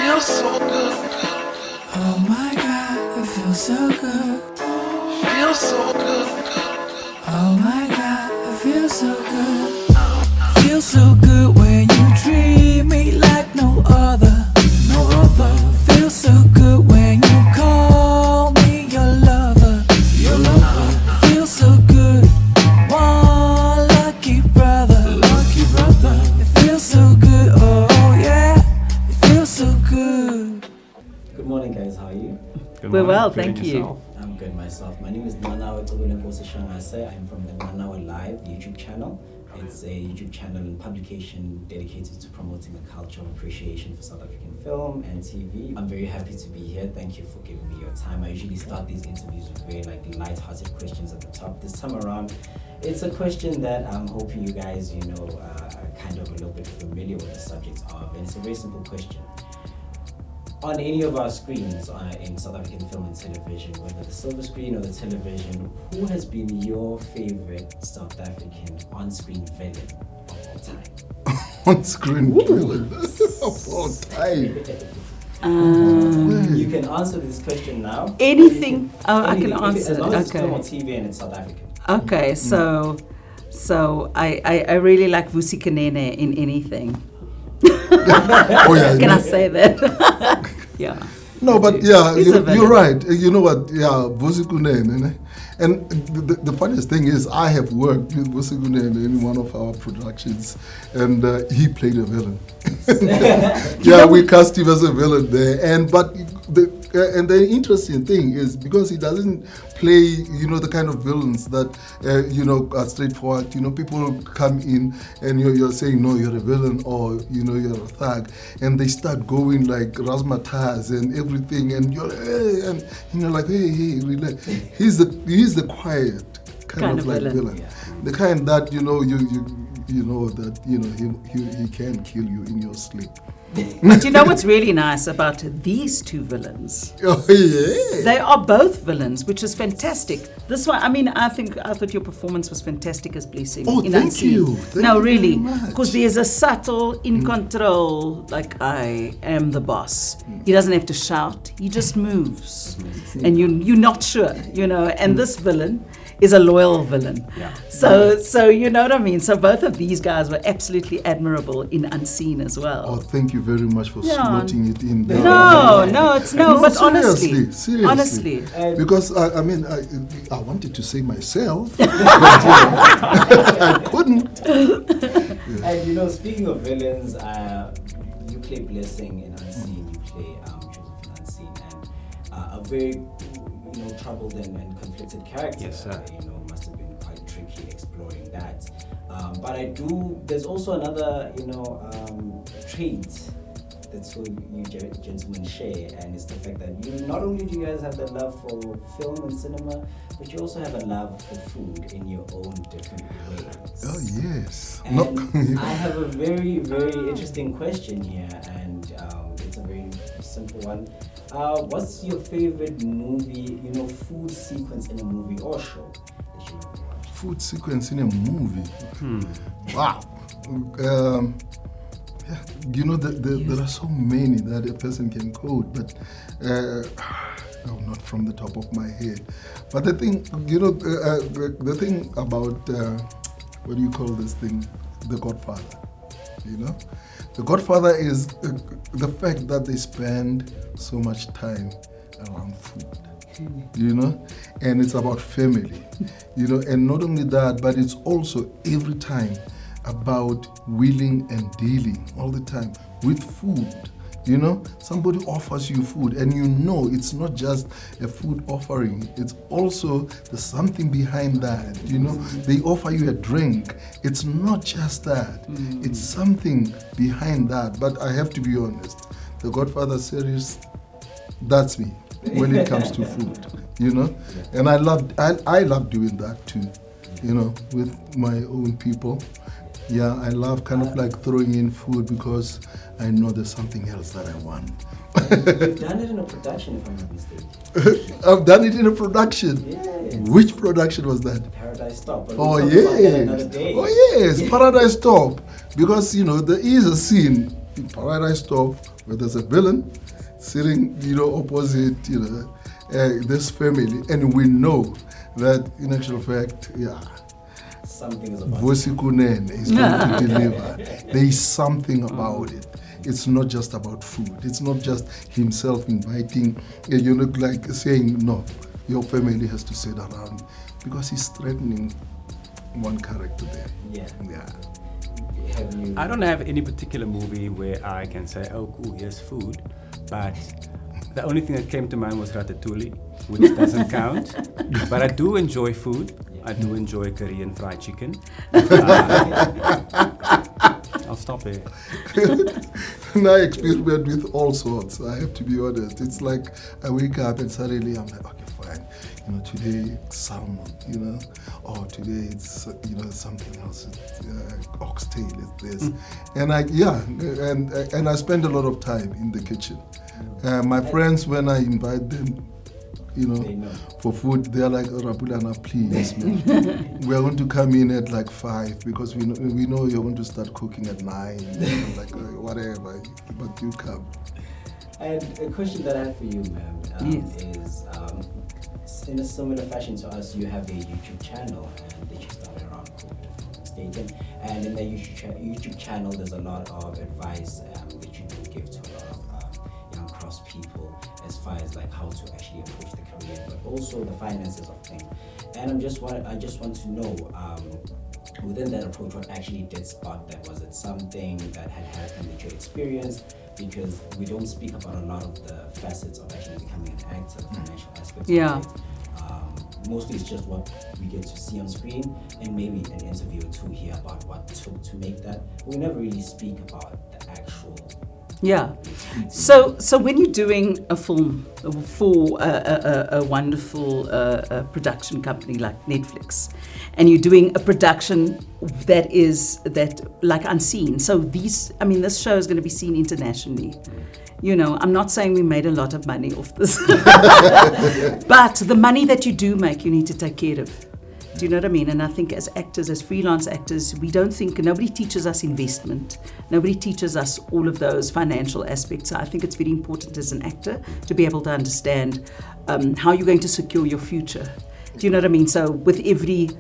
feels so good. Oh my God, it feels so good. Feels so good. Oh my God, it feels so good. Feels so good when you treat me like no other, no other. Feels so good when you call me your lover, your lover. Feels so good, one lucky brother, lucky brother. It feels so good, oh yeah, it feels so good. Good morning, guys. How are you? We're well, thank you. I'm good myself. My name is Nanawe. I'm from the Nanawe Live YouTube channel. It's a YouTube channel and publication dedicated to promoting the cultural appreciation for South African film and TV. I'm very happy to be here. Thank you for giving me your time. I usually start these interviews with very light-hearted questions at the top. This time around, it's a question that I'm hoping you guys, are kind of a little bit familiar with the subject of, and it's a very simple question. On any of our screens in South African film and television, whether the silver screen or the television, who has been your favorite South African on-screen villain of all time? On-screen villain of all time. You can answer this question now. Anything? I Anything. can answer. As long as it's film or Okay. TV and it's South African. Okay. So I really like Vusi Kanene in anything. Oh yeah. Can I say that? Yeah. No, but yeah, He's a villain. you're right. You know what? Yeah, Vusi Kunene. And the funniest thing is, I have worked with Vusi Kunene in one of our productions, and he played a villain. Yeah, we cast him as a villain there. And the interesting thing is, because he doesn't play, the kind of villains that are straightforward. People come in and you're saying, no, you're a villain, or you're a thug, and they start going like razzmatazz and everything, and you're like, hey, relax. He's the quiet kind of like villain. Yeah. The kind that he can kill you in your sleep. But you know what's really nice about these two villains? Oh yeah. They are both villains, which is fantastic. This one, I thought your performance was fantastic as Blessing. Oh, in thank Unseen. you. Thank No, you really, very much. because there's a subtle, in control, like I am the boss. He doesn't have to shout; he just moves, and you're not sure, And this villain is a loyal villain. Yeah. So you know what I mean. So both of these guys were absolutely admirable in Unseen as well. Oh, thank you very much for Yeah. slotting it in there. No, but seriously. honestly. Because I wanted to say myself, but I couldn't. And speaking of villains, you play Blessing in Unseen, you play Joseph in Unseen, and a very troubled and conflicted character. Yes, sir. Must have been quite tricky exploring that. But there's also another trait that you gentlemen share, and it's the fact that not only do you guys have the love for film and cinema, but you also have a love for food in your own different ways. Oh yes. And No. I have a very, very interesting question here, and it's a very simple one. What's your favorite movie, food sequence in a movie or show that you ever watched? Food sequence in a movie. Wow. There are so many that a person can quote, but not from the top of my head. But the thing, the thing about what do you call this thing? The Godfather. The Godfather is the fact that they spend so much time around food. And it's about family, and not only that, but it's also every time about wheeling and dealing all the time with food. Somebody offers you food, and it's not just a food offering, it's also there's something behind that. They offer you a drink, it's not just that, it's something behind that. But I have to be honest, the Godfather series, that's me when it comes to food, and I love doing that too, with my own people. Yeah, I love kind of like throwing in food because I know there's something else that I want. You've done it in a production, if I'm not mistaken. I've done it in a production. Yes. Which production was that? Paradise Stop. But Oh we'll talk about that yes. another day. Oh yes, Paradise Stop. Because there is a scene paradise top where there's a villain sitting, opposite, this family, and we know that in actual fact, Something is about Vosi Kunene is going to deliver. There is something about it. It's not just about food. It's not just himself inviting, like saying, no, your family has to sit around, because he's threatening one character there. Yeah. Yeah. Have you? I don't have any particular movie where I can say, oh, cool, here's food. But the only thing that came to mind was Ratatouille, which doesn't count. But I do enjoy food. I do enjoy Korean fried chicken. I'll stop there. And I experiment with all sorts, I have to be honest. It's like I wake up and suddenly I'm like, okay, fine. Today it's salmon, or today it's, something else. It's, oxtail is this. And and I spend a lot of time in the kitchen. My friends, when I invite them, for food, they're like, oh, Rapulana, please, man. We are going to come in at like 5 because we know you're going to start cooking at 9. Like, whatever, but you come. And a question that I have for you, ma'am, Yes. is in a similar fashion to us, you have a YouTube channel that you started around COVID, if I'm not mistaken. And in the YouTube channel, there's a lot of advice that you do give to a lot of young cross people as far as like how to actually approach the career, but also the finances of things. And I just want to know, within that approach, what actually did spark that? Was it something that had happened that you experienced? Because we don't speak about a lot of the facets of actually becoming an actor, the financial aspects Yeah. of it. Mostly it's just what we get to see on screen, and maybe an interview or two here about what took to make that. We never really speak about the actual. Yeah. So when you're doing a film for a wonderful production company like Netflix, and you're doing a production that like unseen. So this show is going to be seen internationally. I'm not saying we made a lot of money off this, but the money that you do make, you need to take care of. Do you know what I mean? And I think as actors, as freelance actors, nobody teaches us investment. Nobody teaches us all of those financial aspects. So I think it's very important as an actor to be able to understand how you're going to secure your future. Do you know what I mean? So with every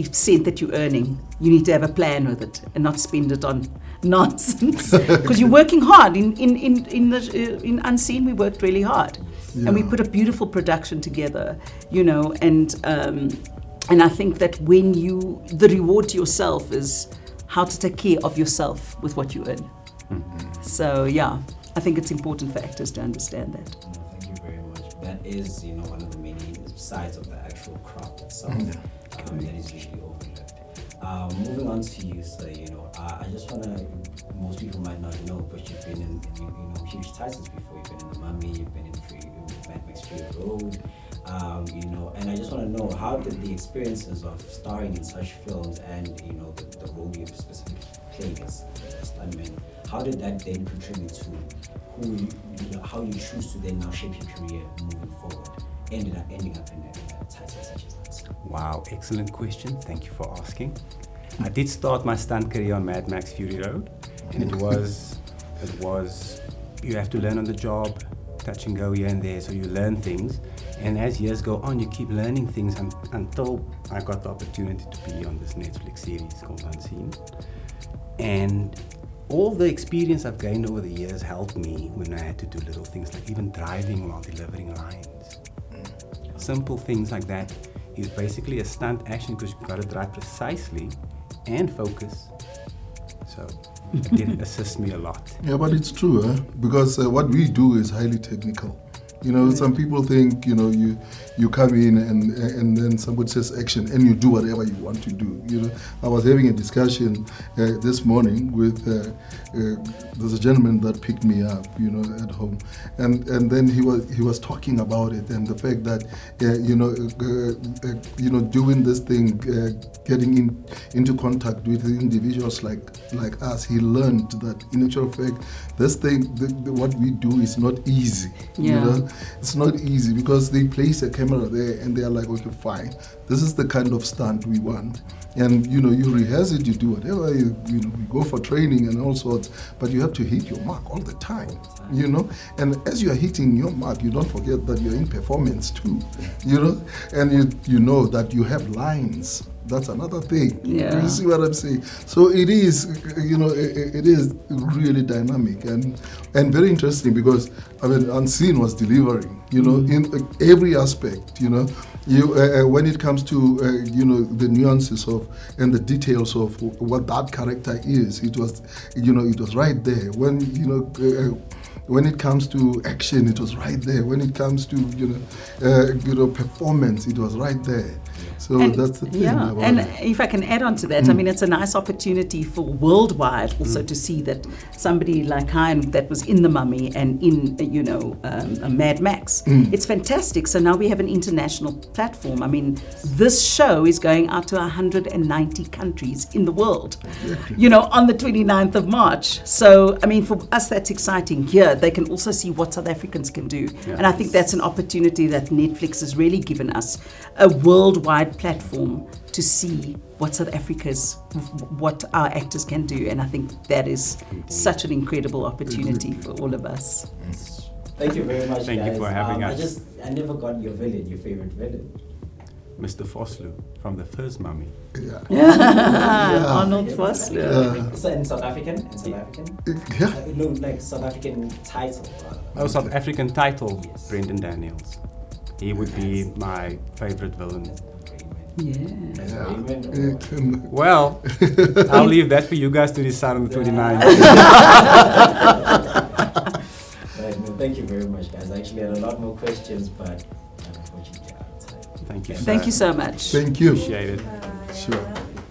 cent that you're earning, you need to have a plan with it and not spend it on nonsense. Because you're working hard. In Unseen, we worked really hard. Yeah. And we put a beautiful production together, and I think that the reward to yourself is how to take care of yourself with what you earn. Mm-hmm. So yeah, I think it's important for actors to understand that. Thank you very much. That is, one of the many sides of the actual craft itself that is usually overlooked. Moving on to you, so I just wanna. Most people might not know, but you've been in huge titles before. You've been in The Mummy. You've been in Mad Max Fury Road. And I just want to know, how did the experiences of starring in such films and the role you specifically played as a stuntman, how did that then contribute to how you choose to then now shape your career moving forward, ending up in a title such as that? Wow, excellent question. Thank you for asking. I did start my stunt career on Mad Max Fury Road, and it was you have to learn on the job, touch and go here and there, so you learn things. And as years go on, you keep learning things until I got the opportunity to be on this Netflix series called Unseen. And all the experience I've gained over the years helped me when I had to do little things like even driving while delivering lines. Simple things like that is basically a stunt action because you've got to drive precisely and focus. So it did assist me a lot. Yeah, but it's true, because what we do is highly technical. Some people think, you come in and then somebody says action and you do whatever you want to do. I was having a discussion this morning with, there's a gentleman that picked me up, at home. And then he was talking about it and the fact that, doing this thing, getting into contact with individuals like us, he learned that in actual fact, this thing, what we do is not easy. Yeah. it's not easy because they place a camera there and they are like, okay, fine, this is the kind of stunt we want. And you rehearse it, you do whatever, you go for training and all sorts, but you have to hit your mark all the time, And as you are hitting your mark, you don't forget that you're in performance too, and you know that you have lines. That's another thing. Yeah. You see what I'm saying? So it is, it is really dynamic and very interesting because Unseen was delivering, in every aspect, when it comes to the nuances of and the details of what that character is, it was right there. When it comes to action, it was right there. When it comes to performance, it was right there. So that's the thing. Yeah, about and it. if I can add on to that, it's a nice opportunity for worldwide also to see that somebody like Hein that was in The Mummy and in Mad Max. It's fantastic. So now we have an international platform. This show is going out to 190 countries in the world. On the 29th of March. So for us that's exciting. Here they can also see what South Africans can do, and I think that's an opportunity that Netflix has really given us, a worldwide platform to see what what our actors can do, and I think that is such an incredible opportunity for all of us. Thank you very much, Thank guys. you for having us. I never got your favorite villain. Mr. Vosloo from the first Mummy. Arnold Vosloo. So in South African? Yeah. No, like South African title. Oh, South African title, Yes. Brendan Daniels. He would be my favorite villain. Well, I'll leave that for you guys to decide on the 29th. Right, no, thank you very much, guys. I actually had a lot more questions, but unfortunately, out of time. Thank you. Thank you so much. Thank you. Appreciate it. Sure.